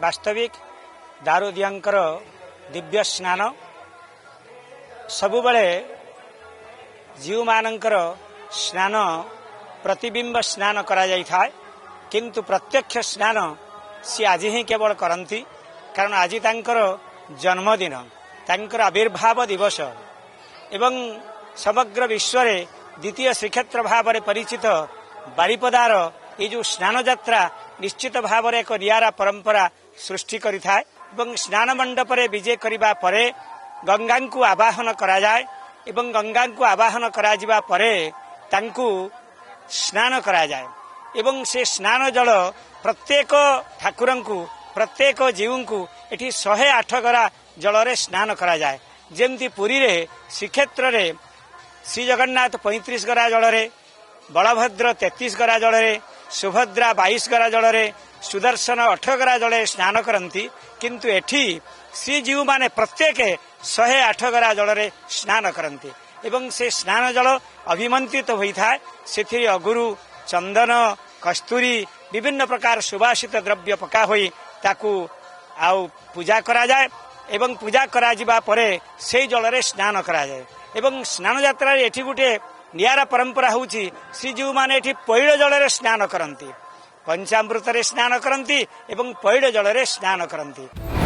वास्तविक दारुदियांकर दिव्य स्नान सबुबले जीव मानकर स्नान प्रतिबिंब स्नान करा जाय थाए किंतु प्रत्यक्ष स्नान सी आज ही केवल करती कारण आज तांकर जन्मदिन तांकर आविर्भाव दिवस एवं समग्र विश्व रे द्वितीय श्रीक्षेत्र भाव में परिचित बारिपदार ये जो स्नान यात्रा निश्चित भाव में एक नियारा परंपरा सृष्टि करि थाए एवं स्नान मंडप रे विजय करिबा परे गंगा को आवाहन करा जाए एवं गंगा को आवाहन करा जिबा परे तांकु स्नान करा जाए एवं से स्नान जल प्रत्येक ठाकुर को प्रत्येक जीव को एठी 108 गरा जल रे स्नान करा जाए जेमती पुरी रे श्रीक्षेत्र रे श्री जगन्नाथ 35 गरा जल रे बलभद्र 33 गरा जल रे सुभद्रा 22 गरा जल रे सुदर्शन 8 गरा जल स्नान करती किंतु एठी श्री जीव माने प्रत्येक 108 गरा जल रे स्नान करती एवं से स्नान जल अभिमंत्रित होता है से अगुरु चंदन कस्तूरी विभिन्न प्रकार सुवासित द्रव्य पका हुई ताकू आउ पूजा करा जाए एवं पूजा करा जिबा परे से जल रे स्नान करा जाए एवं स्नान यात्रा एठी गुटे नियारा परंपरा होउची श्रीजीव माने एठी पैड़ जल रे स्नान करती पंचामृत रे स्नान करती एवं पैड़ जल रे स्नान करती।